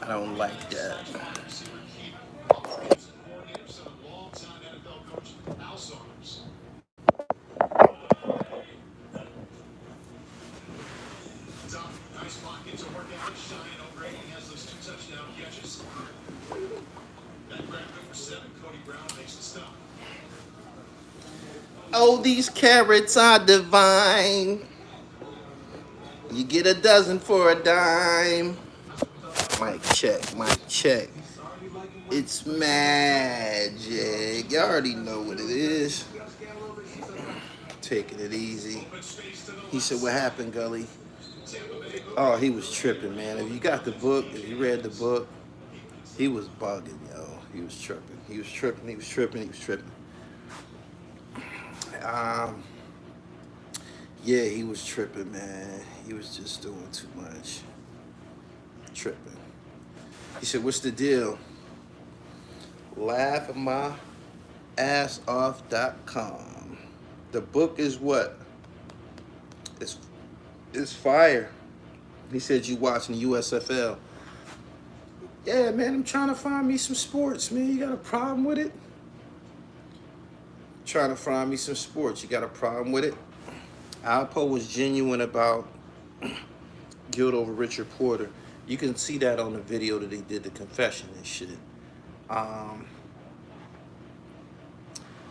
I don't like that. Oh, these carrots are divine. You get a dozen for a dime. Mic check, mic check. It's magic. You already know what it is. Taking it easy. He said, what happened, Gully? Oh, he was tripping, man. If you got the book, if you read the book, he was bugging, yo. He was tripping. He was tripping. He was tripping. He was tripping. Um, yeah, he was tripping, man. He was just doing too much. Tripping. He said, what's the deal? Laughmyaassoff.com. The book is what? It's fire. He said you watching USFL. Yeah, man, I'm trying to find me some sports, man. You got a problem with it? Trying to find me some sports. You got a problem with it? Alpo was genuine about guilt over Richard Porter. You can see that on the video that he did the confession and shit.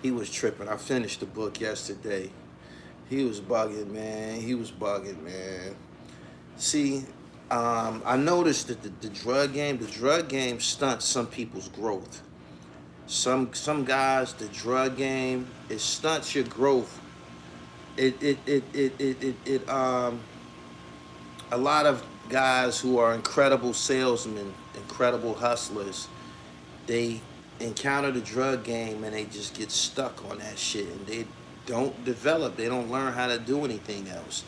He was tripping. I finished the book yesterday. He was bugging, man. He was bugging, man. See, I noticed that the drug game stunts some people's growth. Some guys, the drug game, it stunts your growth. A lot of guys who are incredible salesmen, incredible hustlers, they encounter the drug game and they just get stuck on that shit and they don't develop. They don't learn how to do anything else.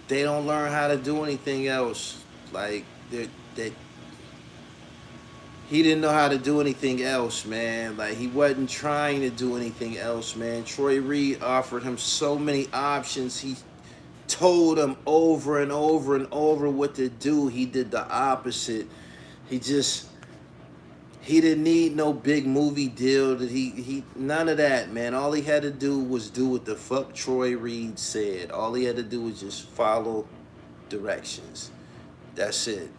They don't learn how to do anything else. Like he didn't know how to do anything else, man. Like he wasn't trying to do anything else, man. Troy Reed offered him so many options. He told him over and over and over what to do. He did the opposite. He didn't need no big movie deal. That he none of that, man. All he had to do was do what the fuck Troy Reed said. All he had to do was just follow directions. That's it.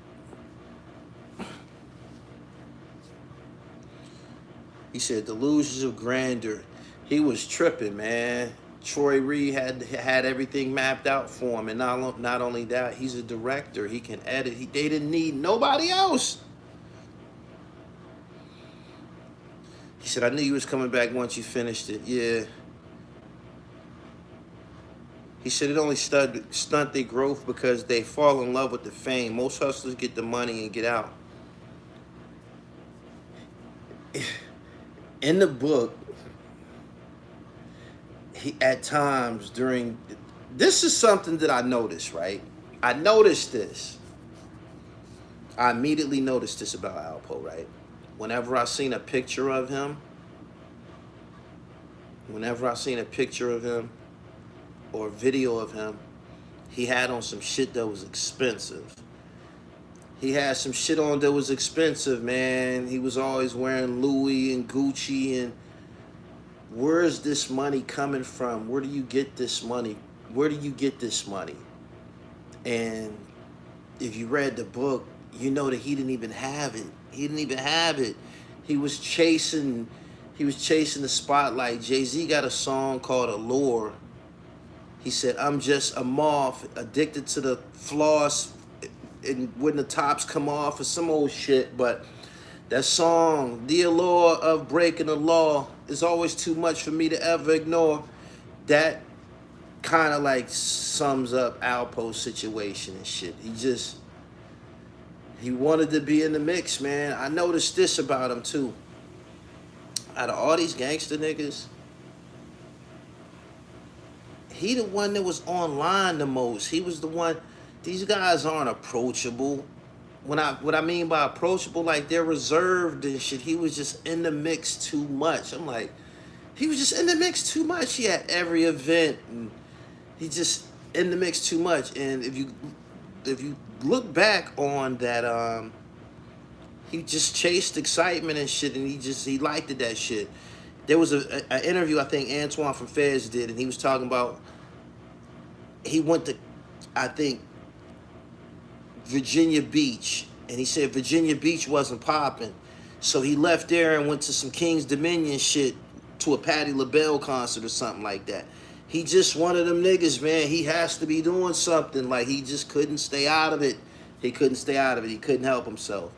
He said delusions of grandeur. He was tripping, man. Troy Reed had everything mapped out for him, and not only that, he's a director. He can edit. They didn't need nobody else. He said, I knew you was coming back once you finished it. Yeah. He said it only stunt their growth because they fall in love with the fame. Most hustlers get the money and get out. In the book, he at times during, this is something that I noticed, right? I noticed this. I immediately noticed this about Alpo, right? Whenever I seen a picture of him, or a video of him, he had on some shit that was expensive. He had some shit on that was expensive, man. He was always wearing Louis and Gucci. And where's this money coming from? Where do you get this money? Where do you get this money? And if you read the book, you know that he didn't even have it. He didn't even have it. He was chasing the spotlight. Jay-Z got a song called Allure. He said, I'm just a moth addicted to the floss and when the tops come off or some old shit. But that song, The Allure of Breaking the Law, is always too much for me to ever ignore. That kind of like sums up Alpo's situation and shit. He wanted to be in the mix, man. I noticed this about him too. Out of all these gangster niggas, he the one that was online the most. He was the one. These guys aren't approachable. What I mean by approachable, like they're reserved and shit. He was just in the mix too much. I'm like, he was just in the mix too much. He had every event, and he just in the mix too much. And if you look back on that, he just chased excitement and shit, and he liked it, that shit. There was an interview I think Antoine from Fez did, and he was talking about he went to, I think, Virginia Beach, and he said Virginia Beach wasn't popping, so he left there and went to some King's Dominion shit, to a Patti LaBelle concert or something like that. He just one of them niggas, man. He has to be doing something. Like, he just couldn't stay out of it. He couldn't stay out of it. He couldn't help himself.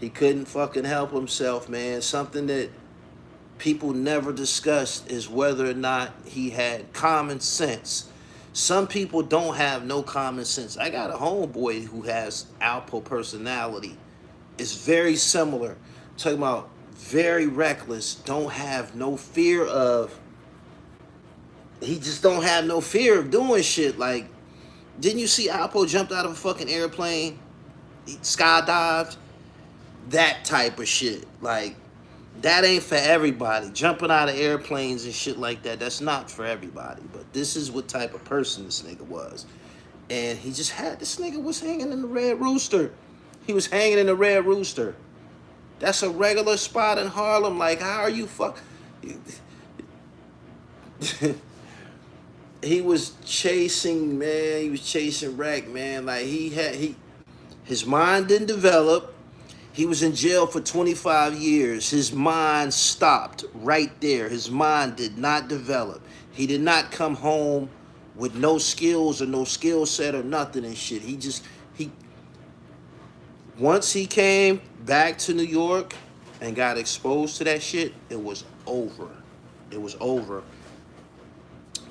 He couldn't fucking help himself, man. Something that people never discussed is whether or not he had common sense. Some people don't have no common sense. I got a homeboy who has Alpo personality. It's very similar. I'm talking about very reckless, don't have no fear of, he just don't have no fear of doing shit. Like, didn't you see Alpo jumped out of a fucking airplane? He skydived? That type of shit. Like, that ain't for everybody. Jumping out of airplanes and shit like that, that's not for everybody. But this is what type of person this nigga was. And he just had, this nigga was hanging in the Red Rooster. He was hanging in the Red Rooster. That's a regular spot in Harlem. Like, how are you he was chasing, man. He was chasing wreck, man. Like, his mind didn't develop. He was in jail for 25 years. His mind stopped right there. His mind did not develop. He did not come home with no skills or no skill set or nothing and shit. Once he came back to New York and got exposed to that shit, it was over. It was over.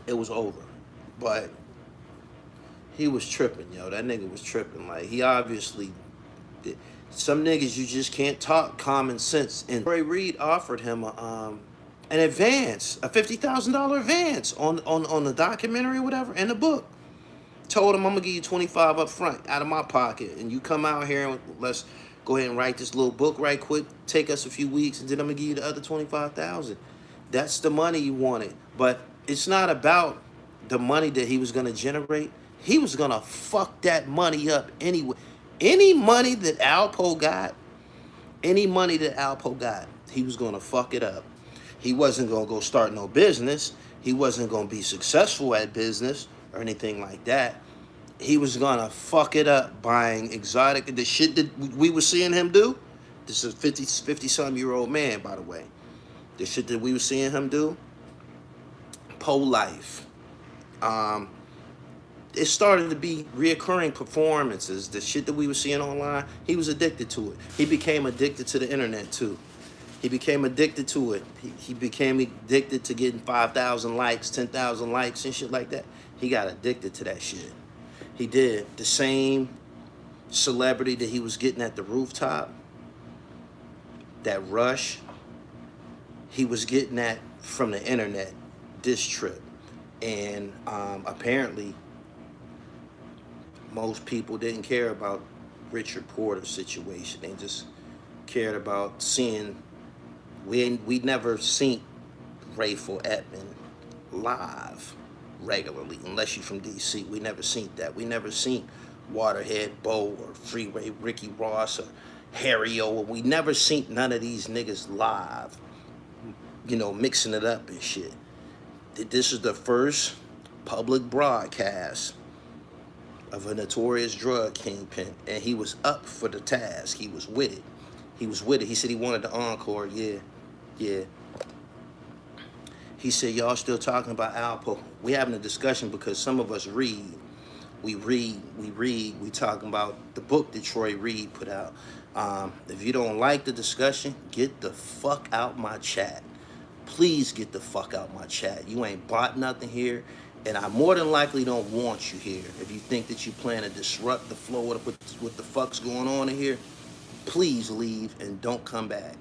It was over. But he was tripping, yo. That nigga was tripping. Like, he obviously did. Some niggas, you just can't talk common sense. And Ray Reid offered him an advance, a $50,000 advance on the documentary or whatever, and the book. Told him, I'm gonna give you 25 up front out of my pocket, and you come out here and let's go ahead and write this little book right quick. Take us a few weeks, and then I'm gonna give you the other 25,000. That's the money you wanted. But it's not about the money that he was gonna generate. He was gonna fuck that money up anyway. Any money that Alpo got, he was gonna fuck it up. He wasn't gonna go start no business. He wasn't gonna be successful at business or anything like that. He was gonna fuck it up buying exotic, the shit that we were seeing him do. This is a 50-some-year-old man, by the way. The shit that we were seeing him do, life. It started to be reoccurring performances. The shit that we were seeing online, he was addicted to it. He became addicted to the internet too. He became addicted to it. He became addicted to getting 5,000 likes, 10,000 likes and shit like that. He got addicted to that shit. He did. The same celebrity that he was getting at the rooftop, that rush, he was getting that from the internet, this trip. And apparently, most people didn't care about Richard Porter's situation. They just cared about seeing, we never seen Rafer Edmond live regularly, unless you're from DC. We never seen that. We never seen Waterhead Bo or Freeway Ricky Ross or Harry O. We never seen none of these niggas live, you know, mixing it up and shit. This is the first public broadcast of a notorious drug kingpin, and he was up for the task. He was with it. He was with it. He said he wanted the encore. Yeah. He said, y'all still talking about Alpo. We having a discussion because some of us read. We talking about the book that Troy Reed put out. If you don't like the discussion, get the fuck out my chat. Please get the fuck out my chat. You ain't bought nothing here, and I more than likely don't want you here. If you think that you plan to disrupt the flow of what the fuck's going on in here, please leave and don't come back.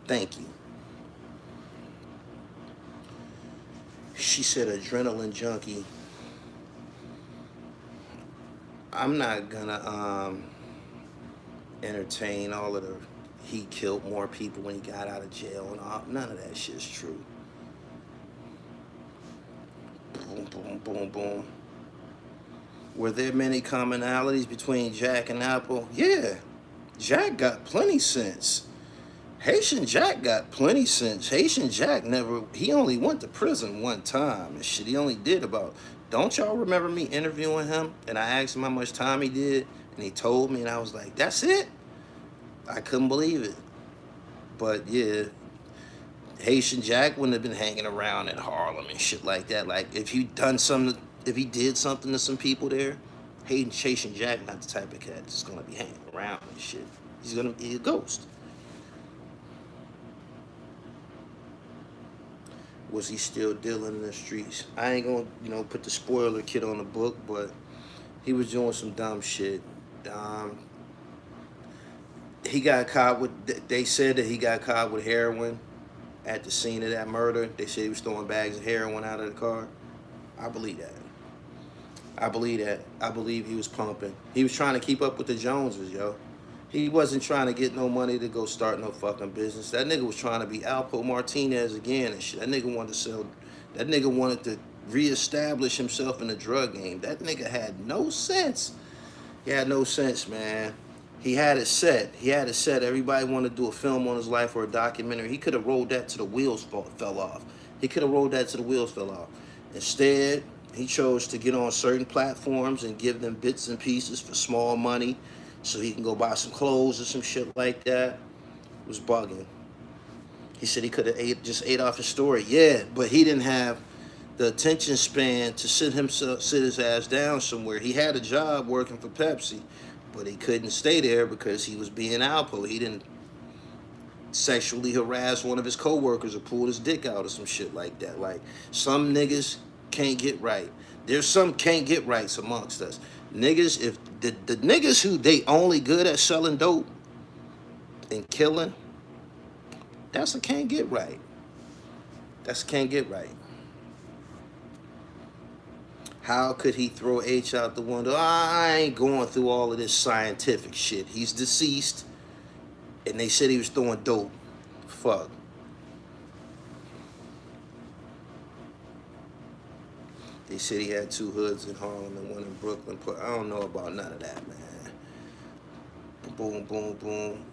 Thank you. She said, adrenaline junkie. I'm not gonna entertain all of the, he killed more people when he got out of jail and all. None of that shit's true. Boom, boom, boom, boom. Were there many commonalities between Jack and Alpo? Yeah. Jack got plenty sense. Haitian Jack got plenty sense. Haitian Jack he only went to prison one time and shit. He only did about, don't y'all remember me interviewing him? And I asked him how much time he did, and he told me, and I was like, that's it? I couldn't believe it. But yeah, Haitian Jack wouldn't have been hanging around in Harlem and shit like that. Like, if he did something to some people there, Haitian Jack not the type of cat that's gonna be hanging around and shit. He's gonna be a ghost. Was he still dealing in the streets? I ain't gonna, put the spoiler kid on the book, but he was doing some dumb shit. He got caught with, they said that he got caught with heroin at the scene of that murder. They said he was throwing bags of heroin out of the car. I believe that. I believe he was pumping. He was trying to keep up with the Joneses, yo. He wasn't trying to get no money to go start no fucking business. That nigga was trying to be Alpo Martinez again and shit. That nigga wanted to reestablish himself in the drug game. That nigga had no sense. He had no sense, man. He had it set. Everybody wanted to do a film on his life or a documentary. He could have rolled that till the wheels fell off. Instead, he chose to get on certain platforms and give them bits and pieces for small money so he can go buy some clothes or some shit like that. It was bugging. He said he could have ate off his story. Yeah, but he didn't have the attention span to sit his ass down somewhere. He had a job working for Pepsi, but he couldn't stay there because he was being Alpo. He didn't sexually harass one of his coworkers or pull his dick out or some shit like that. Like, some niggas can't get right. There's some can't get rights amongst us. Niggas, if the niggas who they only good at selling dope and killing, that's a can't get right. How could he throw H out the window? I ain't going through all of this scientific shit. He's deceased, and they said he was throwing dope. Fuck. They said he had 2 hoods in Harlem and 1 in Brooklyn. But I don't know about none of that, man. Boom, boom, boom.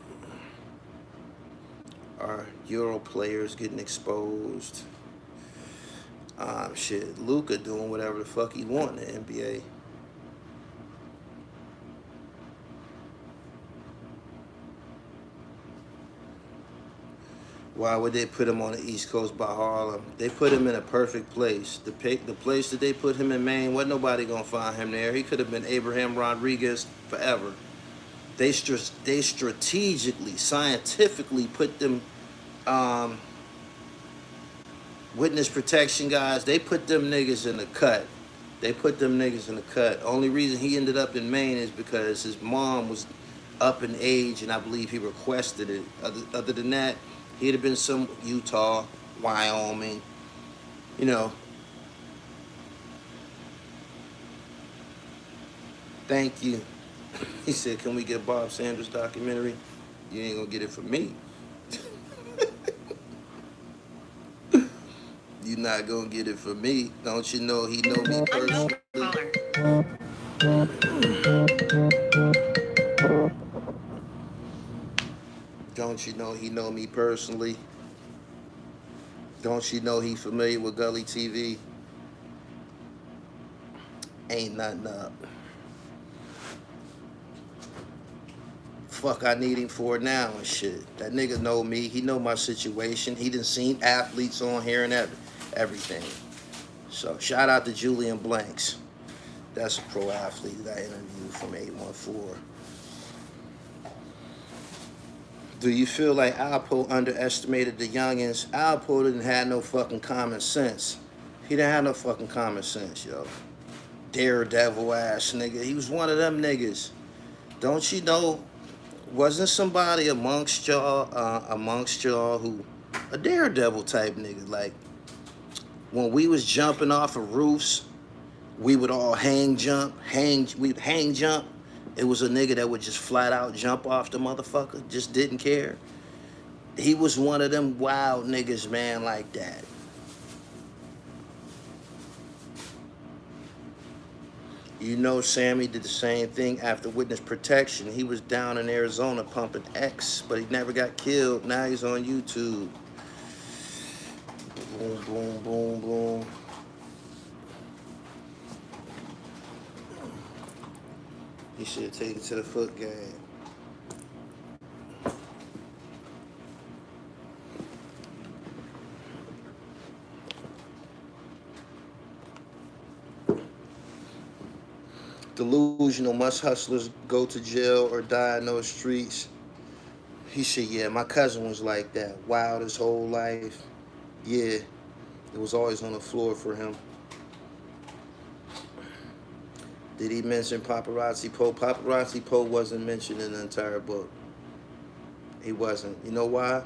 Our Euro players getting exposed. Shit, Luka doing whatever the fuck he want in the NBA. Why would they put him on the East Coast by Harlem? They put him in a perfect place. The place that they put him in Maine, wasn't nobody gonna find him there. He could have been Abraham Rodriguez forever. They strategically, scientifically put them witness protection guys. They put them niggas in the cut. Only reason he ended up in Maine is because his mom was up in age, and I believe he requested it. Other than that, he'd have been some Utah, Wyoming, Thank you. He said, can we get Bob Sanders' documentary? You ain't gonna get it from me. You not gonna get it from me. Don't you know he know me personally? Don't you know he know me personally? Don't you know he familiar with Gully TV? Ain't nothing up. Fuck I need him for now and shit. That nigga know me. He know my situation. He done seen athletes on here and everything. So shout out to Julian Blanks. That's a pro athlete that I interviewed from 814. Do you feel like Alpo underestimated the youngins? Alpo didn't have no fucking common sense. He didn't have no fucking common sense, yo. Daredevil ass nigga. He was one of them niggas. Don't you know? Wasn't somebody amongst y'all who a daredevil type nigga? Like, when we was jumping off of roofs, we would all hang jump. It was a nigga that would just flat out jump off the motherfucker, just didn't care. He was one of them wild niggas, man, like that. You know, Sammy did the same thing after witness protection. He was down in Arizona pumping X, but he never got killed. Now he's on YouTube. Boom, boom, boom, boom. He should have taken it to the foot game. Delusional, must hustlers go to jail or die in those streets? He said, yeah, my cousin was like that. Wild his whole life. Yeah, it was always on the floor for him. Did he mention Paparazzi Poe? Paparazzi Poe wasn't mentioned in the entire book. He wasn't. You know why?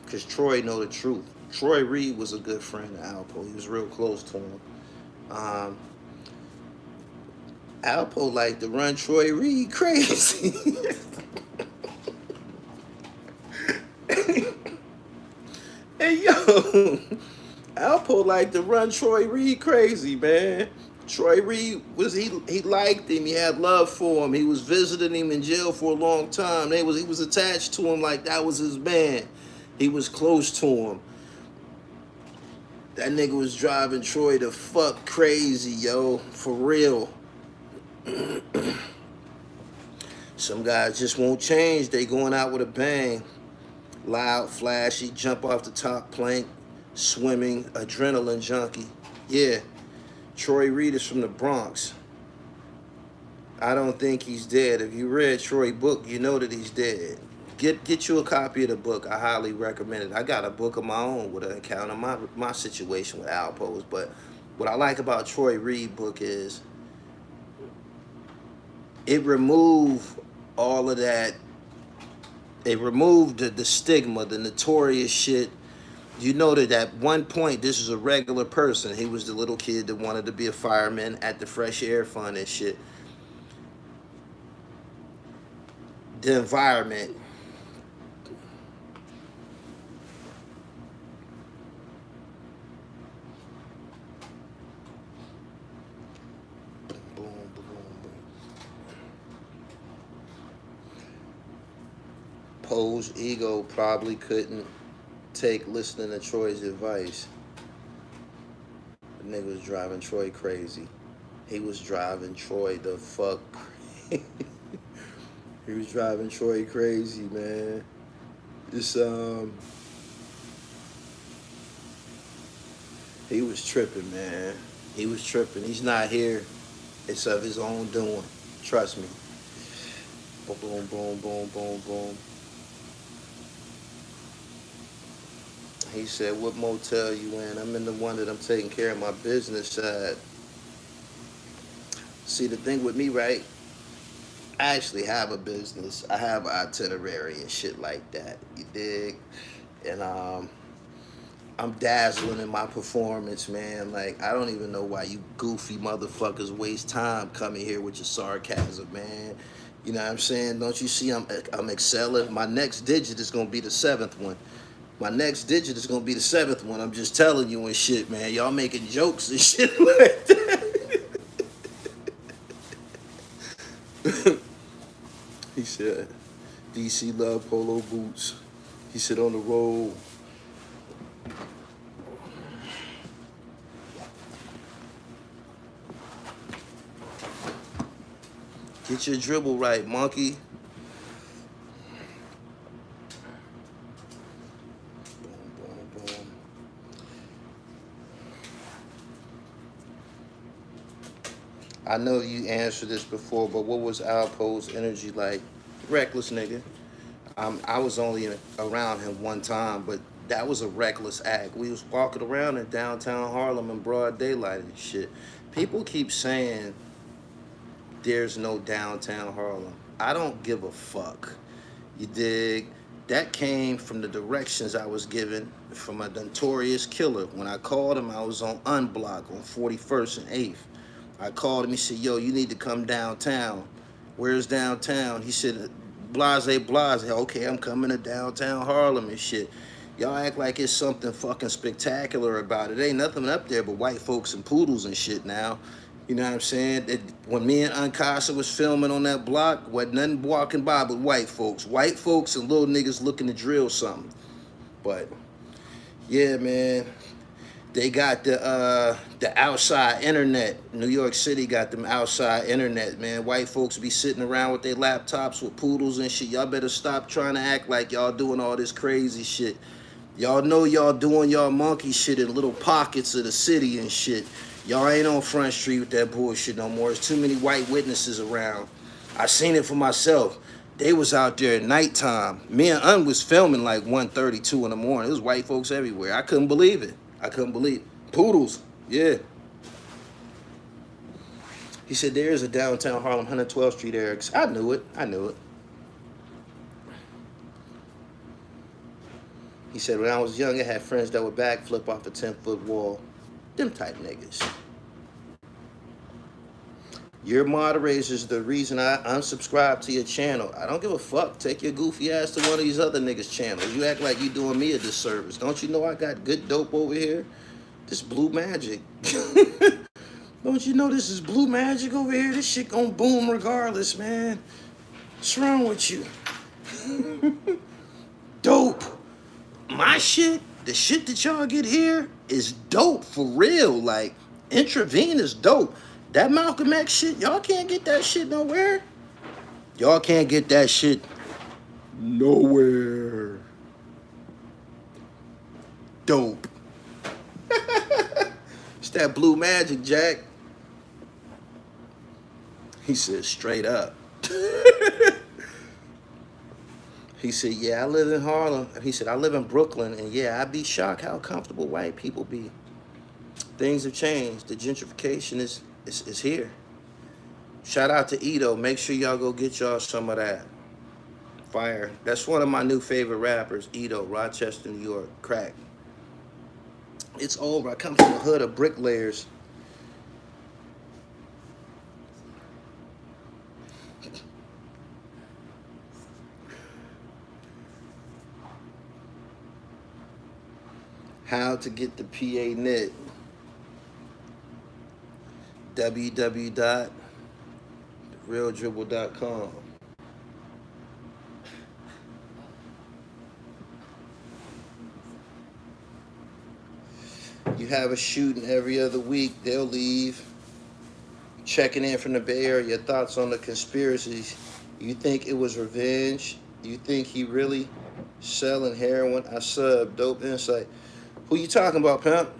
Because Troy know the truth. Troy Reed was a good friend of Alpo. He was real close to him. Alpo liked to run Troy Reed crazy. Hey, yo. Alpo liked to run Troy Reed crazy, man. Troy Reed he liked him. He had love for him. He was visiting him in jail for a long time. He was attached to him like that was his man. He was close to him. That nigga was driving Troy the fuck crazy, yo. For real. Some guys just won't change. They going out with a bang. Loud, flashy, jump off the top plank, swimming, adrenaline junkie. Yeah. Troy Reed is from the Bronx. I don't think he's dead. If you read Troy's book, you know that he's dead. Get you a copy of the book. I highly recommend it. I got a book of my own with an account of my situation with Alpo's. But what I like about Troy Reed book is it removed all of that. It removed the stigma, the notorious shit. You know that at one point, this is a regular person. He was the little kid that wanted to be a fireman at the Fresh Air Fund and shit. The environment. Boom, boom, boom. Poe's ego probably couldn't take listening to Troy's advice. The nigga was driving Troy crazy. He was driving Troy the fuck crazy. He was driving Troy crazy, man. It's he was tripping, man. He was tripping. He's not here. It's of his own doing. Trust me. Boom, boom, boom, boom, boom, boom. He said, what motel you in? I'm in the one that I'm taking care of my business side. See, the thing with me, right? I actually have a business. I have an itinerary and shit like that. You dig? And I'm dazzling in my performance, man. Like, I don't even know why you goofy motherfuckers waste time coming here with your sarcasm, man. You know what I'm saying? Don't you see I'm excelling? My next digit is going to be the 7th one. My next digit is going to be the 7th one. I'm just telling you and shit, man. Y'all making jokes and shit like that. He said, DC love polo boots. He said on the road. Get your dribble right, monkey. I know you answered this before, but what was Alpo's energy like? Reckless nigga. I was only around him one time, but that was a reckless act. We was walking around in downtown Harlem in broad daylight and shit. People keep saying there's no downtown Harlem. I don't give a fuck. You dig? That came from the directions I was given from a notorious killer. When I called him, I was on Unblock on 41st and 8th. I called him, he said, yo, you need to come downtown. Where's downtown? He said, blase. Okay, I'm coming to downtown Harlem and shit. Y'all act like it's something fucking spectacular about it. Ain't nothing up there but white folks and poodles and shit now. You know what I'm saying? When me and Unkasa was filming on that block, wasn't nothing walking by but white folks. White folks and little niggas looking to drill something. But yeah, man. They got the outside internet. New York City got them outside internet, man. White folks be sitting around with their laptops with poodles and shit. Y'all better stop trying to act like y'all doing all this crazy shit. Y'all know y'all doing y'all monkey shit in little pockets of the city and shit. Y'all ain't on Front Street with that bullshit no more. There's too many white witnesses around. I seen it for myself. They was out there at nighttime. Me and Un was filming like 1:30, 2 in the morning. It was white folks everywhere. I couldn't believe it. I couldn't believe it. Poodles, yeah. He said there is a downtown Harlem 112th Street area. I knew it. I knew it. He said when I was young, I had friends that would backflip off a 10-foot wall. Them type niggas. Your moderators is the reason I unsubscribe to your channel. I don't give a fuck. Take your goofy ass to one of these other niggas' channels. You act like you doing me a disservice. Don't you know I got good dope over here? This blue magic. Don't you know this is blue magic over here? This shit gonna boom regardless, man. What's wrong with you? Dope. My shit, the shit that y'all get here is dope for real. Like, intravenous dope. That Malcolm X shit, y'all can't get that shit nowhere. Y'all can't get that shit nowhere. Dope. It's that blue magic, Jack. He said straight up. He said, yeah, I live in Harlem. He said, I live in Brooklyn, and yeah, I'd be shocked how comfortable white people be. Things have changed. The gentrification is here. Shout out to Edo. Make sure y'all go get y'all some of that. Fire. That's one of my new favorite rappers, Edo, Rochester, New York. Crack. It's over. I come from the hood of bricklayers. How to get the PA knit. www.realdribble.com. You have a shooting every other week. They'll leave. Checking in from the Bay Area. Your thoughts on the conspiracies. You think it was revenge? You think he really selling heroin? I sub. Dope insight. Who you talking about, pimp?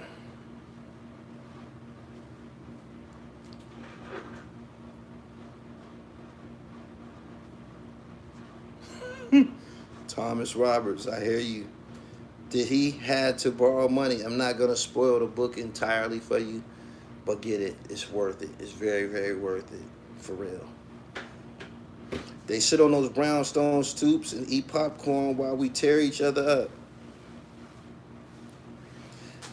Thomas Roberts, I hear you. Did he had to borrow money? I'm not going to spoil the book entirely for you, but get it. It's worth it. It's very, very worth it. For real. They sit on those brownstone stoops and eat popcorn while we tear each other up.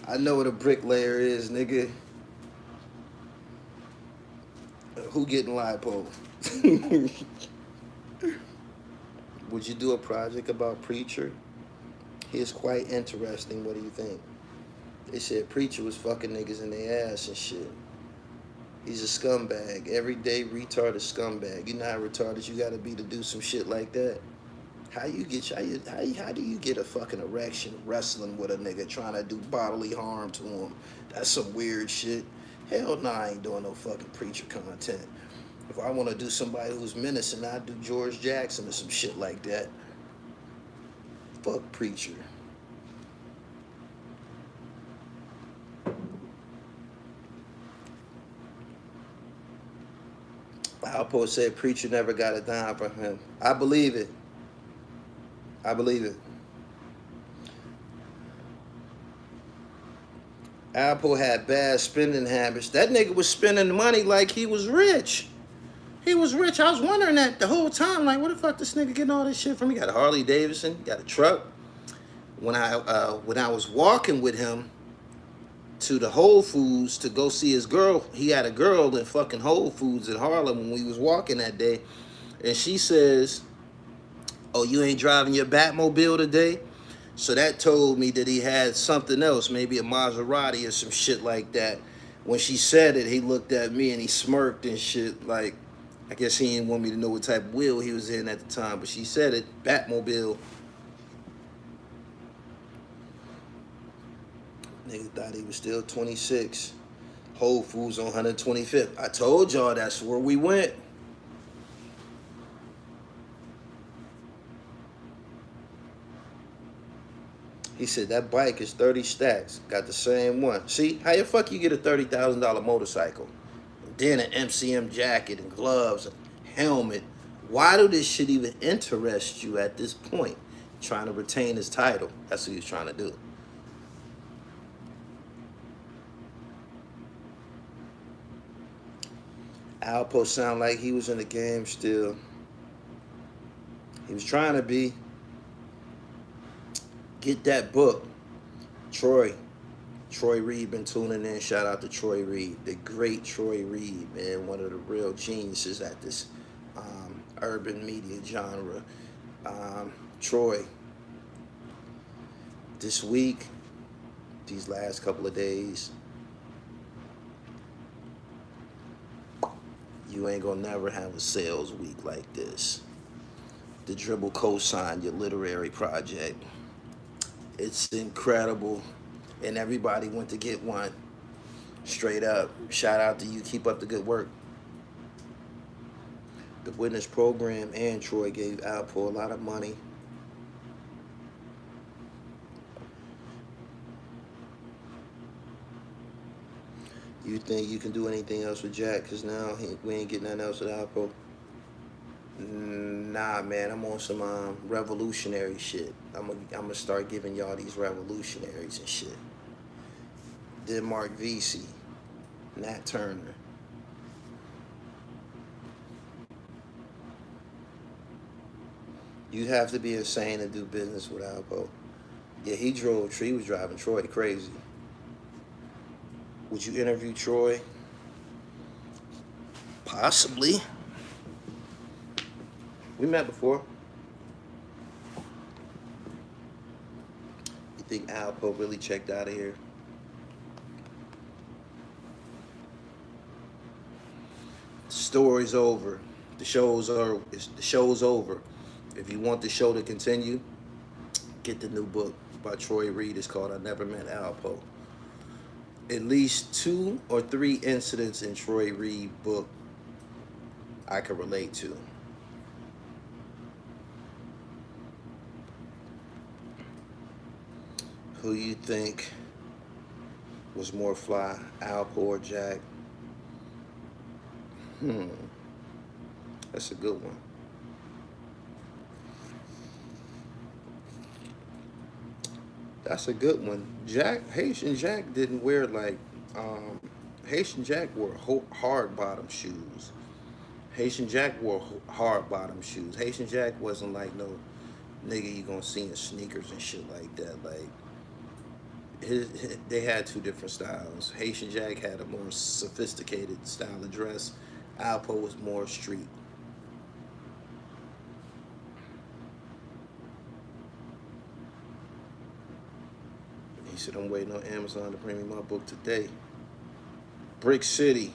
I know what a bricklayer is, nigga. Who getting lipo? Would you do a project about Preacher? He is quite interesting. What do you think? They said Preacher was fucking niggas in their ass and shit. He's a scumbag. Everyday retarded scumbag. You know how retarded you gotta be to do some shit like that? How do you get a fucking erection wrestling with a nigga trying to do bodily harm to him? That's some weird shit. Hell no, I ain't doing no fucking Preacher content. If I want to do somebody who's menacing, I'd do George Jackson or some shit like that. Fuck Preacher. Alpo said Preacher never got a dime from him. I believe it. I believe it. Alpo had bad spending habits. That nigga was spending money like he was rich. He was rich. I was wondering that the whole time. Like, where the fuck this nigga getting all this shit from? He got a Harley Davidson, got a truck. When I was walking with him to the Whole Foods to go see his girl, he had a girl in fucking Whole Foods in Harlem when we was walking that day. And she says, oh, you ain't driving your Batmobile today? So that told me that he had something else, maybe a Maserati or some shit like that. when she said it, he looked at me and he smirked and shit. Like, I guess he didn't want me to know what type of wheel he was in at the time. But she said it, Batmobile. Nigga thought he was still 26. Whole Foods on 125th. I told y'all that's where we went. He said that bike is 30 stacks. Got the same one. See, how the fuck you get a $30,000 motorcycle? Then an MCM jacket and gloves and helmet. Why do this shit even interest you at this point? Trying to retain his title. That's what he was trying to do. Alpo sound like he was in the game still. He was trying to be. Get that book. Troy Reed been tuning in. Shout out to Troy Reed. The great Troy Reed, man. One of the real geniuses at this urban media genre. Troy, this week, these last couple of days, you ain't gonna never have a sales week like this. The Dribble co-signed your literary project. It's incredible, and everybody went to get one. Straight up, shout out to you. Keep up the good work. The Witness Program and Troy gave Alpo a lot of money. You think you can do anything else with Jack? Because now we ain't getting nothing else with Alpo. Nah, man, I'm on some revolutionary shit. I'm gonna start giving y'all these revolutionaries and shit. Denmark Vesey, Nat Turner. You have to be insane to do business with Alpo. Yeah, he was driving Troy crazy. Would you interview Troy? Possibly. We met before. You think Alpo really checked out of here? The story's over. The show's over. If you want the show to continue, get the new book by Troy Reed. It's called I Never Met Alpo. At least 2 or 3 incidents in Troy Reed book I could relate to. Who you think was more fly, Alpo or Jack? That's a good one. That's a good one. Haitian Jack didn't wear like, Haitian Jack wore hard bottom shoes. Haitian Jack wore hard bottom shoes. Haitian Jack wasn't like no nigga you gonna see in sneakers and shit like that. Like, they had 2 different styles. Haitian Jack had a more sophisticated style of dress. Alpo was more street. He said, I'm waiting on Amazon to bring me my book today. Brick City.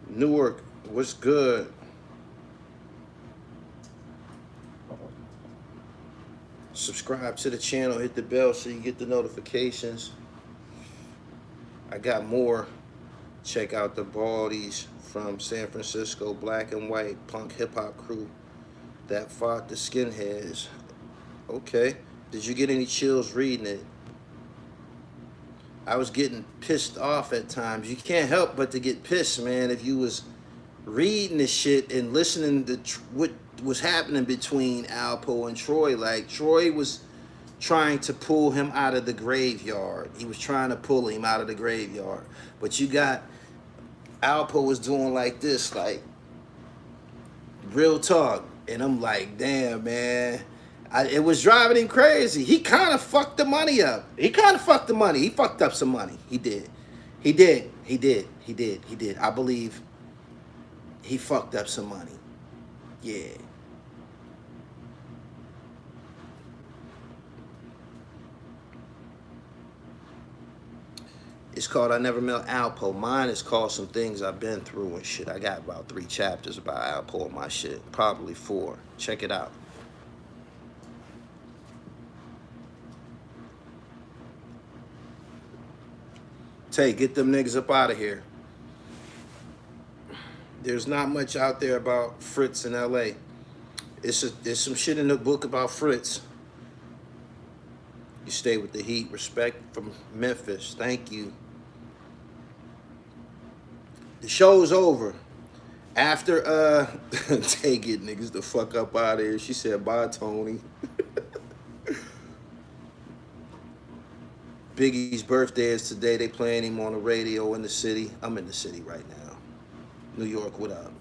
Newark, what's good? Subscribe to the channel, hit the bell so you get the notifications. I got more. Check out the Baldies from San Francisco, black and white punk hip hop crew that fought the skinheads. Okay. Did you get any chills reading it? I was getting pissed off at times. You can't help but to get pissed, man, if you was reading this shit and listening to what was happening between Alpo and Troy. Like, Troy was trying to pull him out of the graveyard. He was trying to pull him out of the graveyard. But you got Alpo was doing like this, like, real talk. And I'm like, damn, man. It was driving him crazy. He kind of fucked the money up. He fucked up some money. He did. I believe he fucked up some money. Yeah. It's called I Never Met Alpo. Mine is called Some Things I've Been Through and shit. I got about 3 chapters about Alpo in my shit. Probably 4. Check it out. Tay, get them niggas up out of here. There's not much out there about Fritz in L.A. There's some shit in the book about Fritz. You stay with the heat. Respect from Memphis. Thank you. The show's over. After take it, niggas, the fuck up out of here. She said, bye, Tony. Biggie's birthday is today. They playing him on the radio in the city. I'm in the city right now. New York, what up?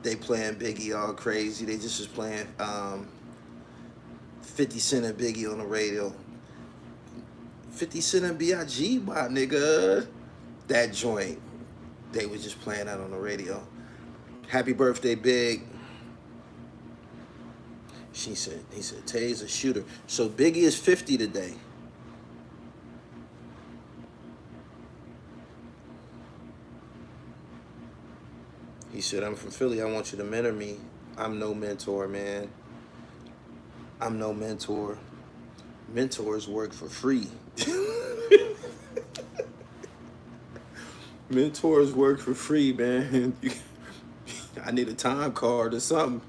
They playing Biggie all crazy. They just was playing 50 Cent and Biggie on the radio. 50 Cent and B.I.G. my nigga. That joint. They was just playing that on the radio. Happy birthday, Big. He said, Tay's a shooter. So Biggie is 50 today. He said, I'm from Philly. I want you to mentor me. I'm no mentor, man. I'm no mentor. Mentors work for free. Mentors work for free, man. I need a time card or something.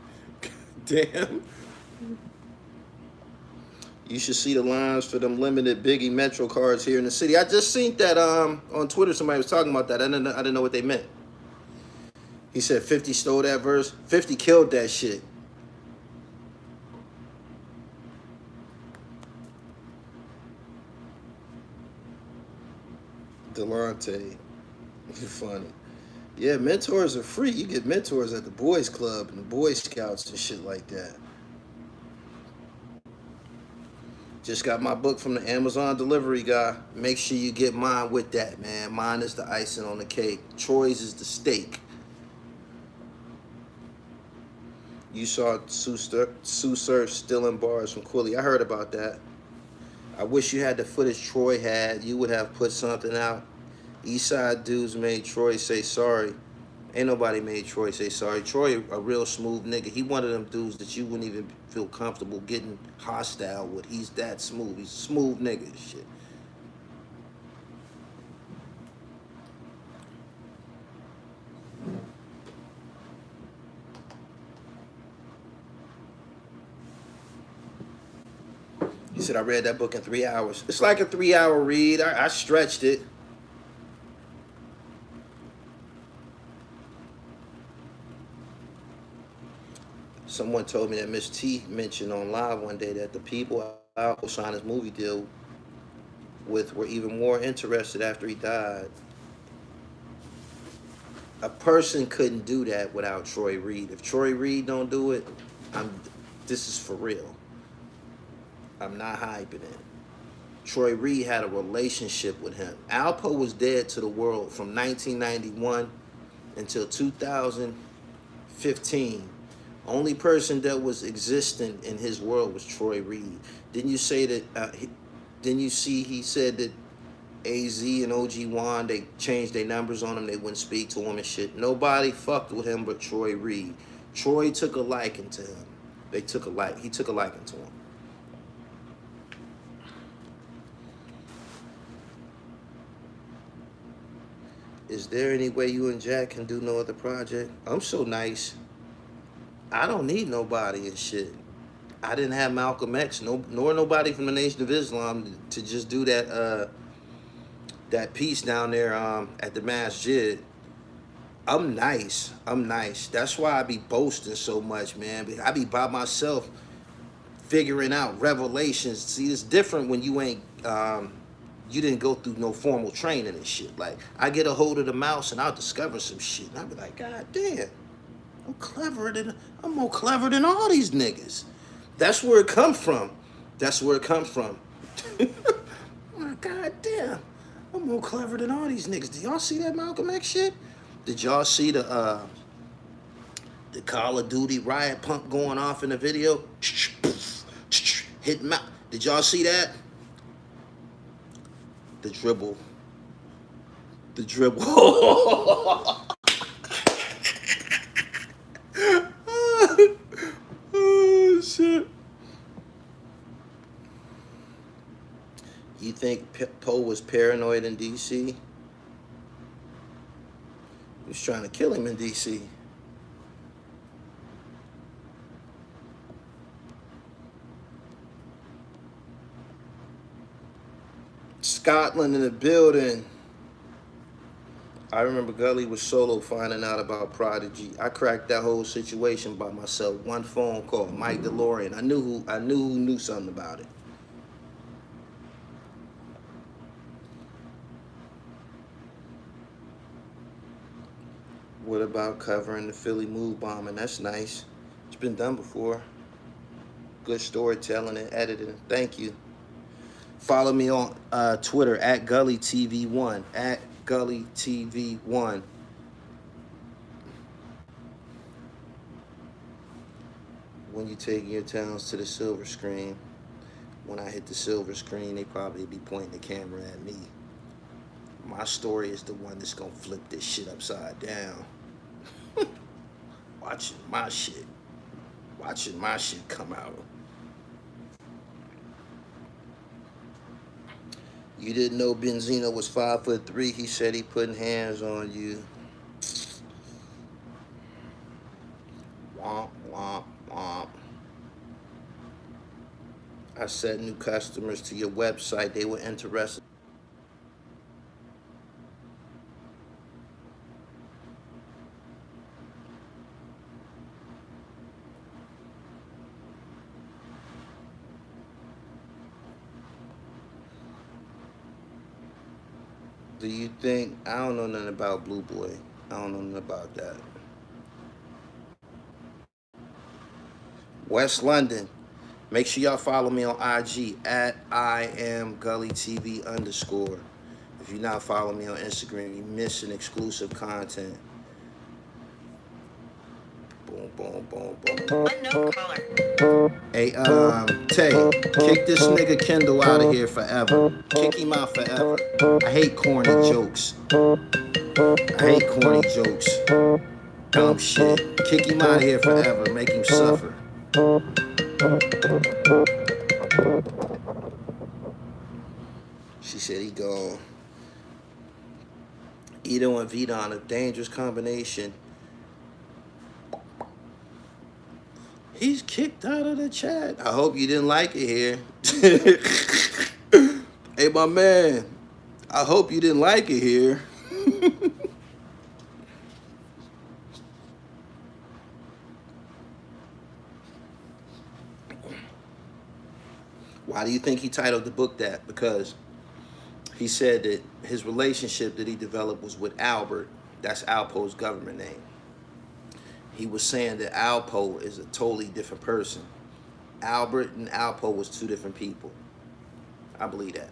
Damn. You should see the lines for them limited Biggie Metro cards here in the city. I just seen that on Twitter. Somebody was talking about that. I didn't know what they meant. He said 50 stole that verse. 50 killed that shit. Delonte. You're funny. Yeah, mentors are free. You get mentors at the Boys Club and the Boy Scouts and shit like that. Just got my book from the Amazon delivery guy. Make sure you get mine with that, man. Mine is the icing on the cake. Troy's is the steak. You saw Sue Surf stealing bars from Quilly. I heard about that. I wish you had the footage Troy had. You would have put something out. Eastside dudes made Troy say sorry. Ain't nobody made Troy say sorry. Troy a real smooth nigga. He one of them dudes that you wouldn't even feel comfortable getting hostile with. He's that smooth. He's a smooth nigga and shit. He said, I read that book in 3 hours. It's like a 3-hour read. I stretched it. Someone told me that Miss T mentioned on live one day that the people Alpo signed his movie deal with were even more interested after he died. A person couldn't do that without Troy Reed. If Troy Reed don't do it, this is for real. I'm not hyping it. Troy Reed had a relationship with him. Alpo was dead to the world from 1991 until 2015. Only person that was existent in his world was Troy Reed. Didn't you say that? Didn't you see he said that AZ and OG Juan, they changed their numbers on him. They wouldn't speak to him and shit. Nobody fucked with him but Troy Reed. Troy took a liking to him. He took a liking to him. Is there any way you and Jack can do no other project? I'm so nice. I don't need nobody and shit. I didn't have Malcolm X, nor nobody from the Nation of Islam to just do that that piece down there at the Masjid. I'm nice. That's why I be boasting so much, man. I be by myself figuring out revelations. See, it's different when you ain't you didn't go through no formal training and shit. Like, I get a hold of the mouse and I'll discover some shit. And I'll be like, God damn, I'm more clever than all these niggas. That's where it come from. God damn, I'm more clever than all these niggas. Did y'all see that Malcolm X shit? Did y'all see the Call of Duty riot pump going off in the video? Hit mouth. Did y'all see that? The dribble. The dribble. Oh, shit. You think Poe was paranoid in D.C.? He was trying to kill him in D.C. Scotland in the building. I remember Gully was solo finding out about Prodigy. I cracked that whole situation by myself. One phone call, Mike DeLorean. I knew who knew something about it. What about covering the Philly Move bombing? That's nice. It's been done before. Good storytelling and editing. Thank you. Follow me on Twitter at Gully TV 1. At Gully TV 1. When you take your towns to the silver screen, when I hit the silver screen, they probably be pointing the camera at me. My story is the one that's gonna flip this shit upside down. Watching my shit come out. You didn't know Benzino was 5'3". He said he putting hands on you. Womp, womp, womp. I sent new customers to your website. They were interested. Do you think, I don't know nothing about Blue Boy. I don't know nothing about that. West London. Make sure y'all follow me on IG at IamGullyTV_. If you're not following me on Instagram, you're missing exclusive content. Boom, boom, boom, boom. Unknown caller. Hey, Tay, kick this nigga Kendall out of here forever. Kick him out forever. I hate corny jokes. Dumb shit. Kick him out of here forever. Make him suffer. She said he gone. Ito and Vidon, a dangerous combination. He's kicked out of the chat. I hope you didn't like it here. Hey, my man. I hope you didn't like it here. Why do you think he titled the book that? Because he said that his relationship that he developed was with Albert. That's Alpo's government name. He was saying that Alpo is a totally different person. Albert and Alpo was two different people. I believe that.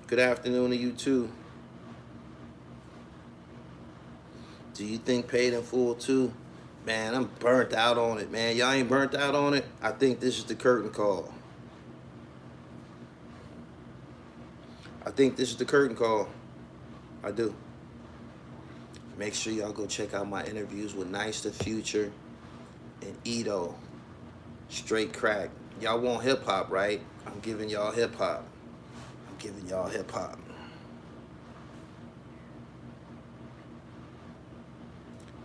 Good afternoon to you too. Do you think Paid in Full too? Man, I'm burnt out on it, man. Y'all ain't burnt out on it? I think this is the curtain call. I think this is the curtain call. I do. Make sure y'all go check out my interviews with Nice the Future and Ito. Straight crack. Y'all want hip hop, right? I'm giving y'all hip hop.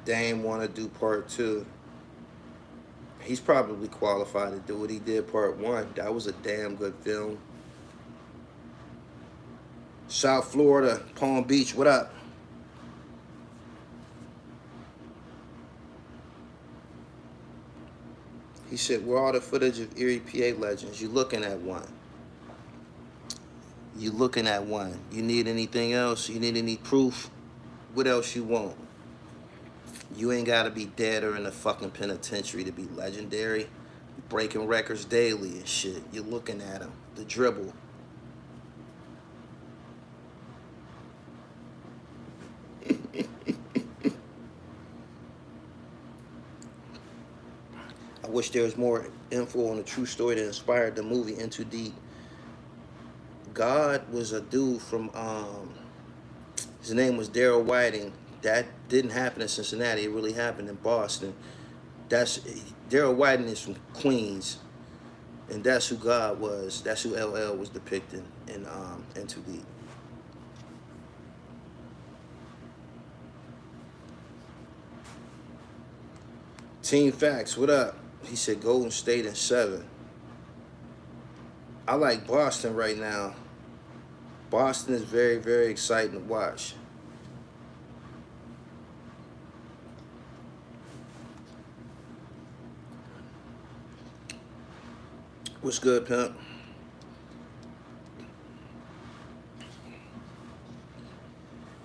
Dame want to do part 2. He's probably qualified to do what he did part 1. That was a damn good film. South Florida, Palm Beach, what up? He said, where all the footage of Erie PA legends? You looking at one. You need anything else? You need any proof? What else you want? You ain't gotta be dead or in the fucking penitentiary to be legendary. Breaking records daily and shit. You're looking at him. The dribble. I wish there was more info on the true story that inspired the movie Into Deep. God was a dude from, his name was Daryl Whiting. That didn't happen in Cincinnati. It really happened in Boston. Daryl Whiting is from Queens, and that's who God was. That's who LL was depicting in Into Deep. Team Facts, what up? He said Golden State in 7. I like Boston right now. Boston is very, very exciting to watch. What's good, pimp?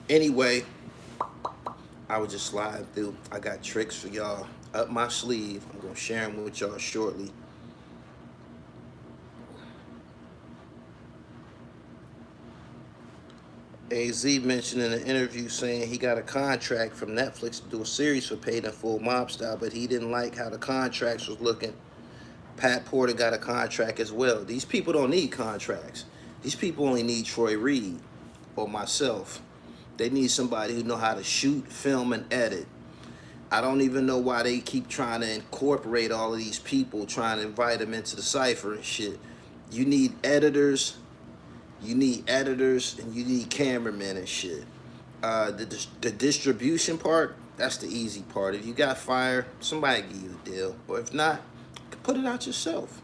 Anyway, I was just sliding through. I got tricks for y'all up my sleeve. I'm going to share them with y'all shortly. AZ mentioned in an interview saying he got a contract from Netflix to do a series for Paid in Full Mob Style, but he didn't like how the contracts was looking. Pat Porter got a contract as well. These people don't need contracts. These people only need Troy Reed or myself. They need somebody who know how to shoot, film, and edit. I don't even know why they keep trying to incorporate all of these people, trying to invite them into the cypher and shit. You need editors, and you need cameramen and shit. The distribution part, that's the easy part. If you got fire, somebody give you a deal. Or if not, put it out yourself.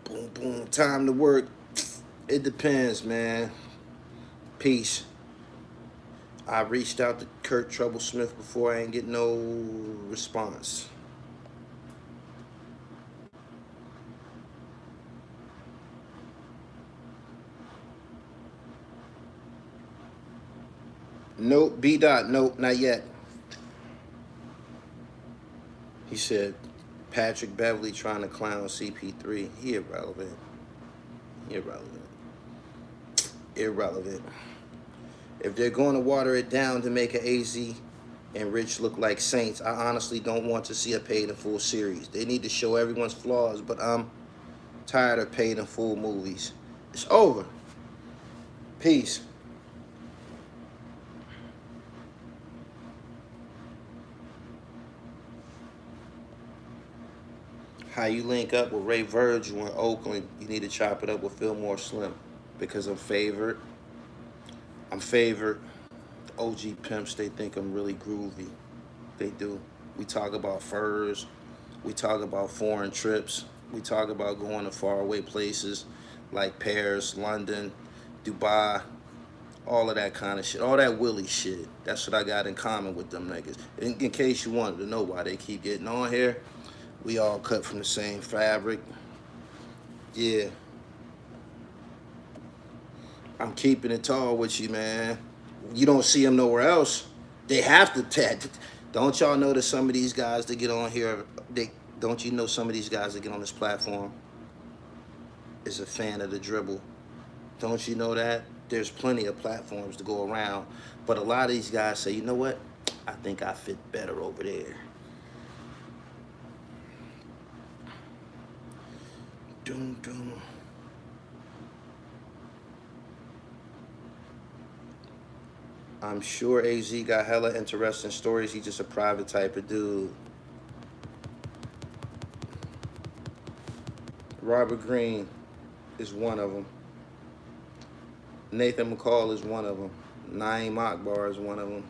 Boom, boom, time to work. It depends, man. Peace. I reached out to Kurt Troublesmith before. I ain't get no response. Nope, B. Dot, nope, not yet. He said, Patrick Beverly trying to clown CP3. He irrelevant. Irrelevant. If they're going to water it down to make an AZ and Rich look like saints, I honestly don't want to see a Paid in Full series. They need to show everyone's flaws, but I'm tired of Paid in Full movies. It's over. Peace. How you link up with Ray Virgil in Oakland, you need to chop it up with Fillmore Slim. Because I'm favored. The OG pimps, they think I'm really groovy. They do. We talk about furs. We talk about foreign trips. We talk about going to faraway places like Paris, London, Dubai, all of that kind of shit. All that Willie shit. That's what I got in common with them niggas. In case you wanted to know why they keep getting on here, we all cut from the same fabric. Yeah. I'm keeping it tall with you, man. You don't see them nowhere else. They have to. Don't y'all know that some of these guys that get on here, don't you know some of these guys that get on this platform is a fan of the dribble? Don't you know that? There's plenty of platforms to go around. But a lot of these guys say, you know what? I think I fit better over there. Dum, dum. I'm sure AZ got hella interesting stories. He's just a private type of dude. Robert Greene is one of them. Nathan McCall is one of them. Naeem Akbar is one of them.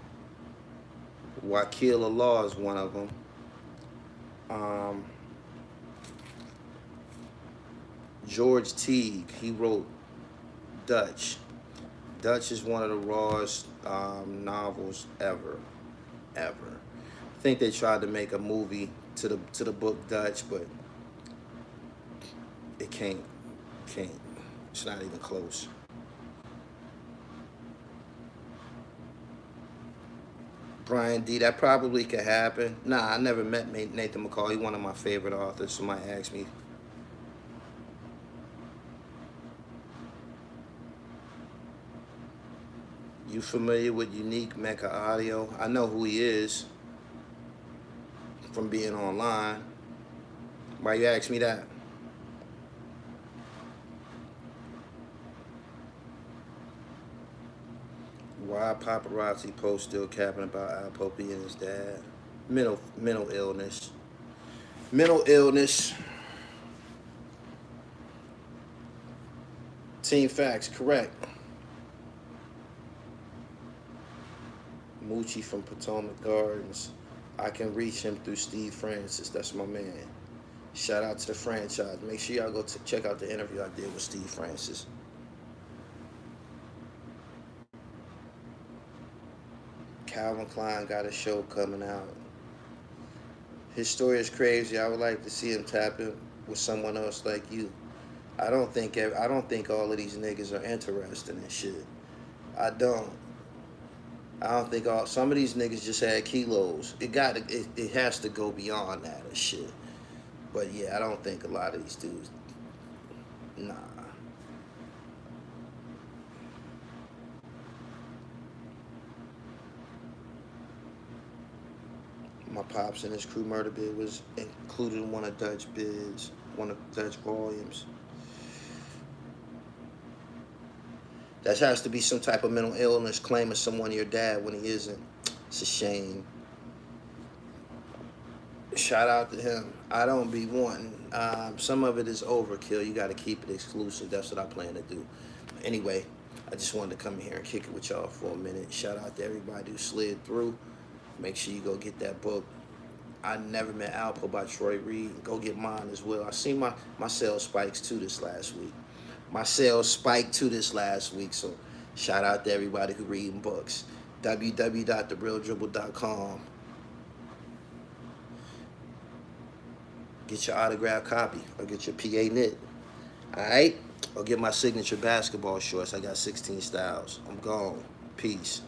Wakil Allah is one of them. George Teague, he wrote Dutch. Dutch is one of the rawest novels ever. I think they tried to make a movie to the book Dutch, but it can't. It's not even close. Brian D, that probably could happen. Nah, I never met Nathan McCall. He's one of my favorite authors. Somebody asked me. You familiar with Unique Mecca Audio? I know who he is from being online. Why you ask me that? Why paparazzi post still capping about Alpo being his dad? Mental illness. Mental illness. Team facts, correct. Moochie from Potomac Gardens. I can reach him through Steve Francis. That's my man. Shout out to the franchise. Make sure y'all go check out the interview I did with Steve Francis. Calvin Klein got a show coming out. His story is crazy. I would like to see him tap in with someone else like you. I don't think all of these niggas are interested in shit. I don't think some of these niggas just had kilos. It has to go beyond that and shit. But yeah, I don't think a lot of these dudes. Nah. My pops and his crew murder bid was included in one of Dutch bids, one of Dutch volumes. That has to be some type of mental illness, claiming someone your dad when he isn't. It's a shame. Shout out to him. I don't be wanting. Some of it is overkill. You got to keep it exclusive. That's what I plan to do. Anyway, I just wanted to come here and kick it with y'all for a minute. Shout out to everybody who slid through. Make sure you go get that book. I Never Met Alpo by Troy Reed. Go get mine as well. I seen my sales spikes too this last week. My sales spiked too this last week. So shout out to everybody who reading books. www.therealdribble.com. Get your autographed copy or get your PA knit. Alright? Or get my signature basketball shorts. I got 16 styles. I'm gone. Peace.